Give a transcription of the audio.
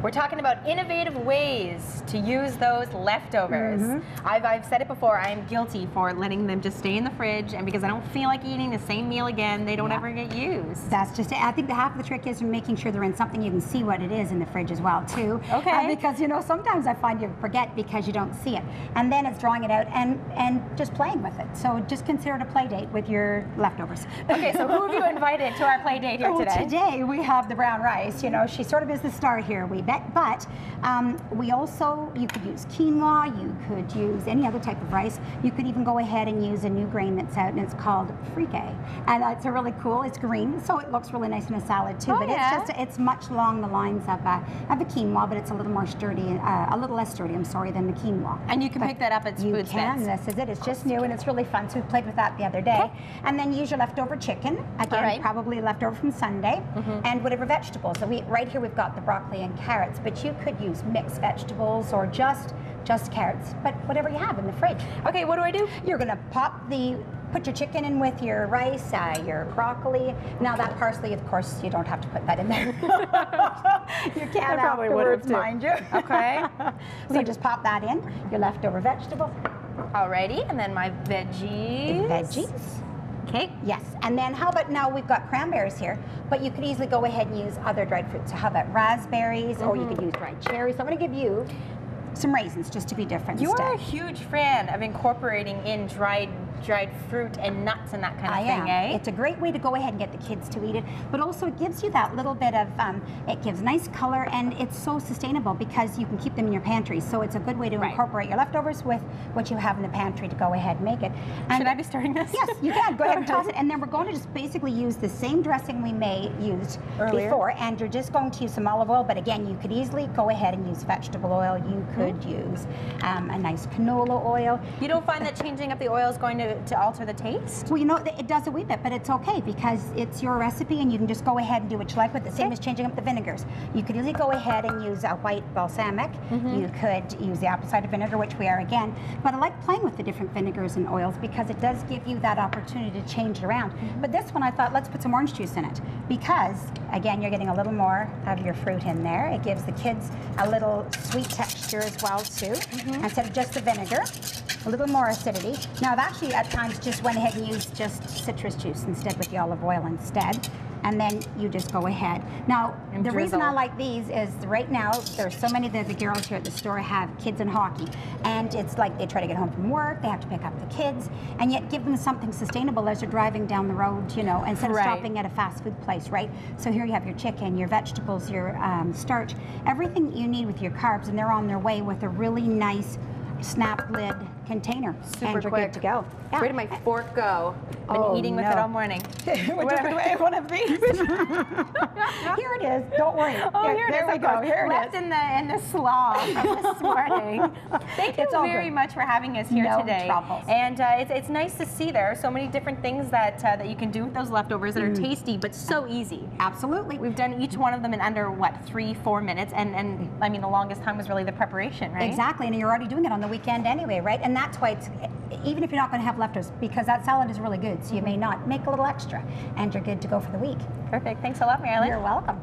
We're talking about innovative ways to use those leftovers. I've said it before, I am guilty for letting them just stay in the fridge, and because I don't feel like eating the same meal again, they don't ever get used. That's just it. I think the half of the trick is making sure they're in something you can see what it is in the fridge as well, too. Okay. Because, you know, sometimes I find you forget because you don't see it. And then it's drawing it out and just playing with it. So just consider it a play date with your leftovers. Okay, so who have you invited to our play date here today? Today we have the brown rice. You know, she sort of is the star here, we bet. But we also, you could use quinoa, you could use any other type of rice. You could even go ahead and use a new grain that's out, and it's called frike. And it's a really cool, it's green, so it looks really nice in a salad too. But it's much along the lines of the quinoa, but it's a little more sturdy, a little less sturdy, I'm sorry, than the quinoa. And you can pick that up at Foodsmiths. You can, this is it. It's just new and it's really fun. So we played with that the other day. And then use your leftover chicken, again, probably leftover from Sunday, and whatever vegetables. So right here we've got the broccoli and carrots, but you could use mixed vegetables or just carrots, but whatever you have in the fridge. Okay, what do I do? You're gonna put your chicken in with your rice, your broccoli. Now that parsley, of course, you don't have to put that in there. You can afterwards, mind you. Okay. So just pop that in, your leftover vegetables. Alrighty, and then my veggies. Okay. Yes, and then how about now we've got cranberries here, but you could easily go ahead and use other dried fruits. So how about raspberries, or you could use dried cherries. So I'm going to give you some raisins just to be different. You are a huge fan of incorporating in dried fruit and nuts and that kind of thing, eh? It's a great way to go ahead and get the kids to eat it, but also it gives you that little bit of, it gives nice color, and it's so sustainable because you can keep them in your pantry. So it's a good way to incorporate your leftovers with what you have in the pantry to go ahead and make it. And should I be starting this? Yes, you can. Go ahead and toss it, and then we're going to just basically use the same dressing we used before, and you're just going to use some olive oil, but again, you could easily go ahead and use vegetable oil. You could use a nice canola oil. You don't find that changing up the oil is going to alter the taste? Well, you know, it does a wee bit, but it's okay because it's your recipe and you can just go ahead and do what you like with it. Same as changing up the vinegars. You could easily go ahead and use a white balsamic. You could use the apple cider vinegar, which we are again. But I like playing with the different vinegars and oils because it does give you that opportunity to change it around. But this one I thought, let's put some orange juice in it because, again, you're getting a little more of your fruit in there. It gives the kids a little sweet texture as well, too, instead of just the vinegar. A little more acidity. Now, I've actually at times just went ahead and used just citrus juice instead with the olive oil instead. And then you just go ahead. Now, the reason I like these is right now, there's so many of the girls here at the store have kids in hockey. And it's like they try to get home from work, they have to pick up the kids, and yet give them something sustainable as they're driving down the road, you know, instead of stopping at a fast food place, right? So here you have your chicken, your vegetables, your starch, everything you need with your carbs, and they're on their way with a really nice snap lid container. Super quick. Good to go. Yeah. Where did my fork go? Been eating with it all morning. We took away one of these. Here it is. Don't worry. There we go. Here it is. In the slaw from this morning. Thank you very much for having us here today. Troubles. And it's nice to see there are so many different things that you can do with those leftovers that are tasty but so easy. Absolutely. We've done each one of them in under what, 3-4 minutes, and I mean the longest time was really the preparation, right? Exactly, and you're already doing it on the weekend anyway, right? And that's why it's, even if you're not going to have leftovers, because that salad is really good, so you may not make a little extra, and you're good to go for the week. Perfect. Thanks a lot, Marilyn. You're welcome.